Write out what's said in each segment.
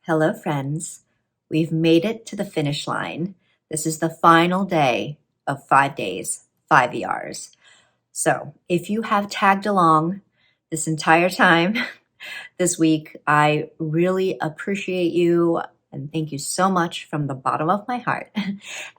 Hello, friends. We've made it to the finish line. This is the final day of 5 days, 5 ERs. So if you have tagged along this entire time this week, I really appreciate you and thank you so much from the bottom of my heart.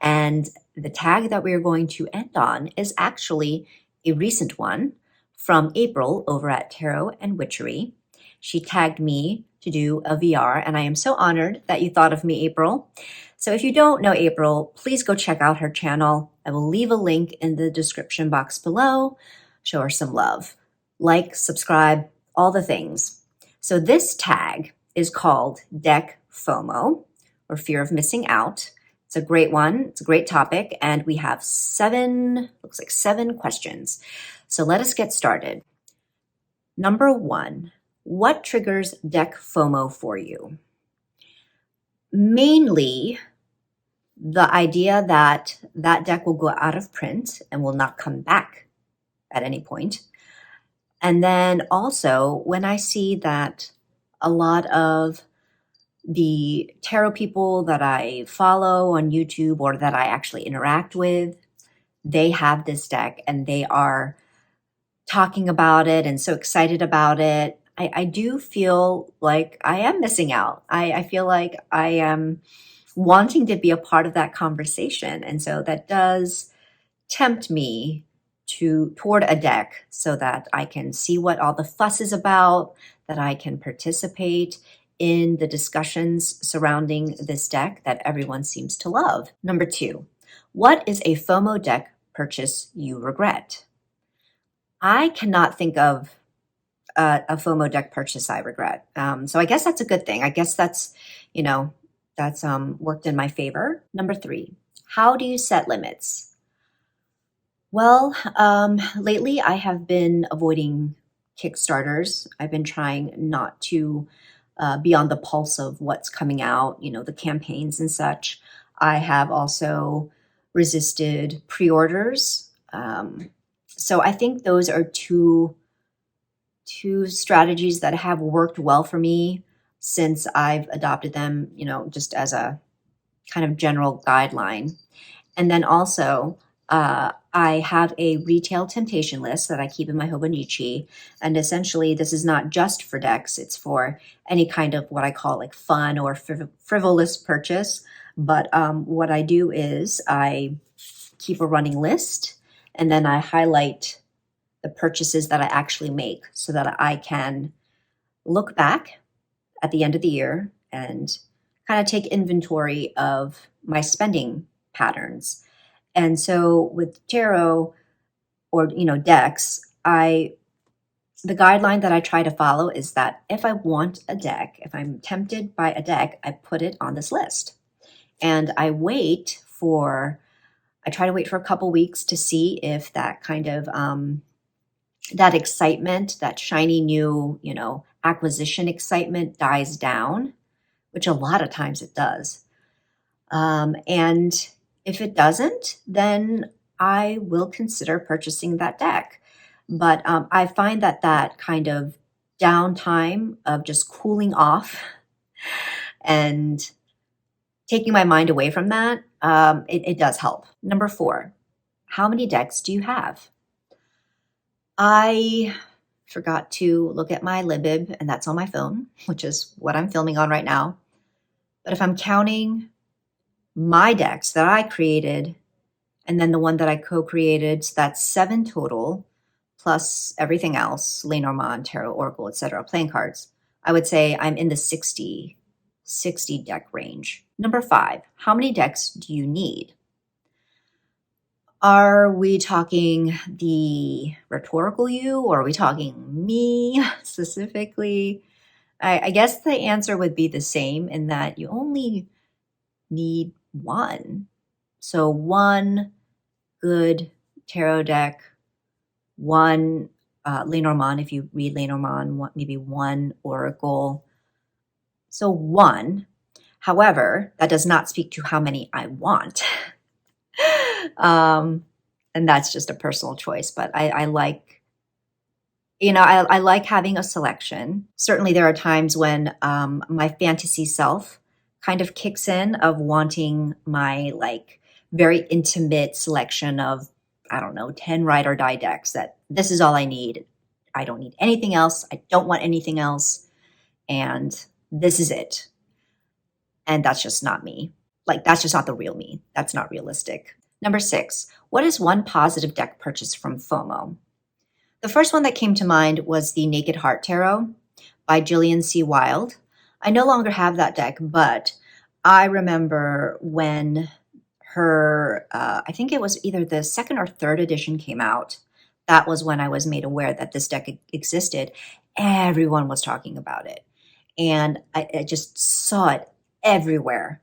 And the tag that we're going to end on is actually a recent one from April over at Tarot and Witchery. She tagged me to do a VR, and I am so honored that you thought of me, April. So if you don't know April, please go check out her channel. I will leave a link in the description box below. Show her some love. Like, subscribe, all the things. So this tag is called Deck FOMO, or Fear of Missing Out. It's a great one. It's a great topic, and we have looks like seven questions. So let us get started. Number one, what triggers deck FOMO for you? Mainly the idea that that deck will go out of print and will not come back at any point. And then also when I see that a lot of the tarot people that I follow on YouTube or that I actually interact with, they have this deck and they are talking about it and so excited about it. I do feel like I am missing out. I feel like I am wanting to be a part of that conversation. And so that does tempt me toward a deck so that I can see what all the fuss is about, that I can participate in the discussions surrounding this deck that everyone seems to love. Number two, what is a FOMO deck purchase you regret? I cannot think of a FOMO deck purchase I regret. So I guess that's a good thing. I guess that's worked in my favor. Number three, how do you set limits? Well, lately I have been avoiding Kickstarters. I've been trying not to be on the pulse of what's coming out, the campaigns and such. I have also resisted pre-orders. So I think those are two strategies that have worked well for me since I've adopted them, just as a kind of general guideline. And then also, I have a retail temptation list that I keep in my Hobonichi. And essentially, this is not just for decks. It's for any kind of what I call like fun or frivolous purchase. But what I do is I keep a running list and then I highlight the purchases that I actually make so that I can look back at the end of the year and kind of take inventory of my spending patterns. And so with tarot or, decks, the guideline that I try to follow is that if I want a deck, if I'm tempted by a deck, I put it on this list. And I try to wait for a couple weeks to see if that kind of that excitement, that shiny new, acquisition excitement dies down, which a lot of times it does. And if it doesn't, then I will consider purchasing that deck. But I find that kind of downtime of just cooling off and taking my mind away from that, it does help. Number four, how many decks do you have? I forgot to look at my Libib, and that's on my phone, which is what I'm filming on right now. But if I'm counting my decks that I created and then the one that I co-created, so that's 7 total, plus everything else, Lenormand, Tarot, Oracle, etc., playing cards, I would say I'm in the 60 deck range. Number 5, how many decks do you need? Are we talking the rhetorical you, or are we talking me specifically? I guess the answer would be the same in that you only need one. So one good tarot deck, one Lenormand, if you read Lenormand, maybe one Oracle. So one. However, that does not speak to how many I want. And that's just a personal choice, but I like I like having a selection. Certainly, there are times when my fantasy self kind of kicks in of wanting my like very intimate selection of, I don't know, 10 ride or die decks that this is all I need. I don't need anything else. I don't want anything else. And this is it. And that's just not me. Like, that's just not the real me. That's not realistic. Number 6, what is one positive deck purchase from FOMO? The first one that came to mind was the Naked Heart Tarot by Gillian C. Wilde. I no longer have that deck, but I remember when I think it was either the second or third edition came out. That was when I was made aware that this deck existed. Everyone was talking about it. And I just saw it everywhere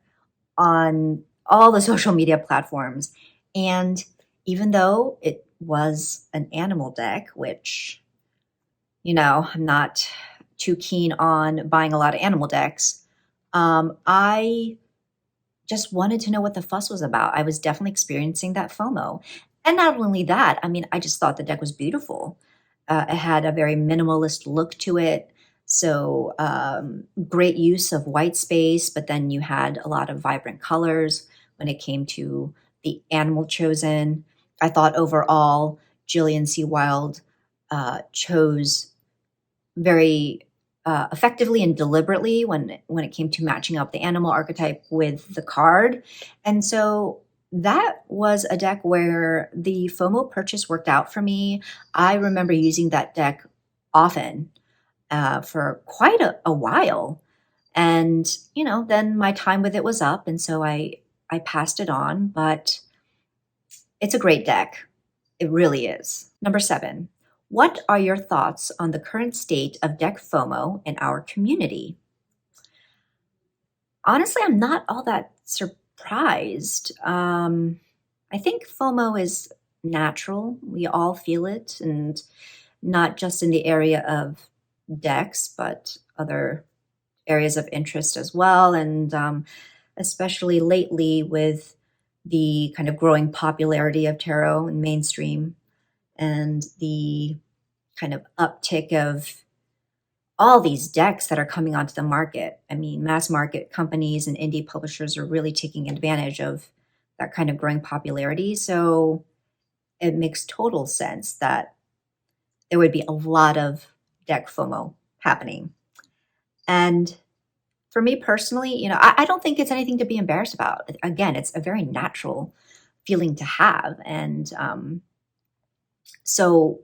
on all the social media platforms. And even though it was an animal deck, which, I'm not too keen on buying a lot of animal decks, I just wanted to know what the fuss was about. I was definitely experiencing that FOMO. And not only that, I mean, I just thought the deck was beautiful. It had a very minimalist look to it. So great use of white space, but then you had a lot of vibrant colors when it came to the animal chosen. I thought overall, Gillian C. Wilde chose very effectively and deliberately when it came to matching up the animal archetype with the card. And so that was a deck where the FOMO purchase worked out for me. I remember using that deck often for quite a while. And, then my time with it was up. And so I passed it on, but it's a great deck. It really is. Number 7, what are your thoughts on the current state of deck FOMO in our community? Honestly, I'm not all that surprised. I think FOMO is natural. We all feel it, and not just in the area of decks, but other areas of interest as well. And especially lately with the kind of growing popularity of tarot in mainstream and the kind of uptick of all these decks that are coming onto the market. I mean, mass market companies and indie publishers are really taking advantage of that kind of growing popularity. So it makes total sense that there would be a lot of deck FOMO happening. And for me personally, I don't think it's anything to be embarrassed about. Again, it's a very natural feeling to have. And so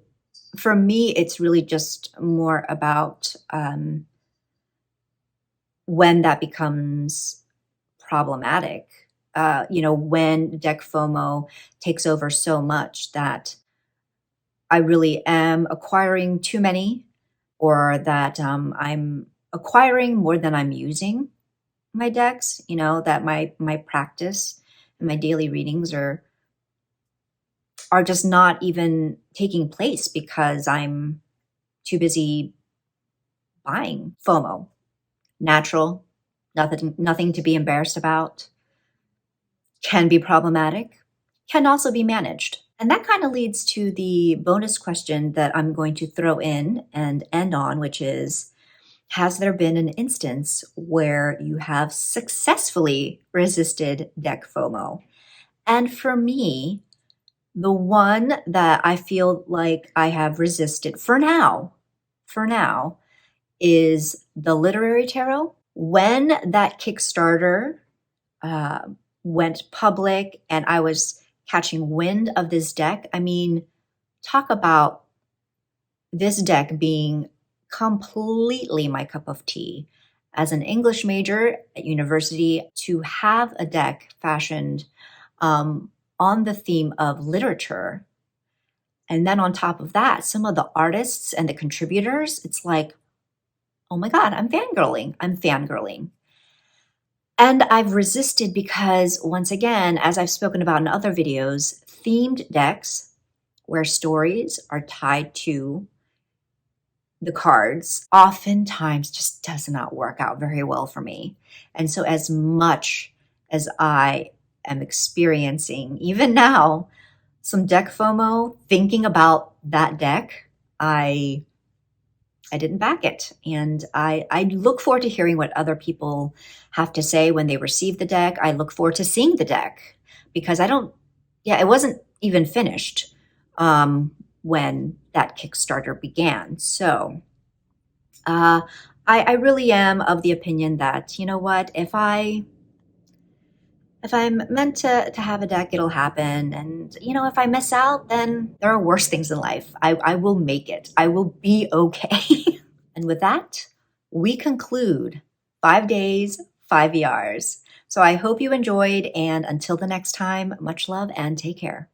for me, it's really just more about when that becomes problematic. When deck FOMO takes over so much that I really am acquiring too many, or that I'm acquiring more than I'm using my decks, that my practice and my daily readings are just not even taking place because I'm too busy buying. FOMO. Natural, nothing to be embarrassed about. Can be problematic, can also be managed. And that kind of leads to the bonus question that I'm going to throw in and end on, which is, has there been an instance where you have successfully resisted deck FOMO? And for me, the one that I feel like I have resisted for now, is the Literary Tarot. When that Kickstarter went public and I was catching wind of this deck, I mean, talk about this deck being completely my cup of tea. As an English major at university, to have a deck fashioned on the theme of literature, and then on top of that, some of the artists and the contributors, it's like, oh my God, I'm fangirling. And I've resisted because, once again, as I've spoken about in other videos, themed decks where stories are tied to the cards oftentimes just does not work out very well for me. And so as much as I am experiencing, even now, some deck FOMO, thinking about that deck, I I didn't back it. And I look forward to hearing what other people have to say when they receive the deck. I look forward to seeing the deck because it wasn't even finished when that Kickstarter began. So I really am of the opinion that, you know what, if I'm meant to have a deck, it'll happen. And, you know, if I miss out, then there are worse things in life. I will make it. I will be okay. And with that, we conclude 5 days, 5 ERs. So I hope you enjoyed. And until the next time, much love and take care.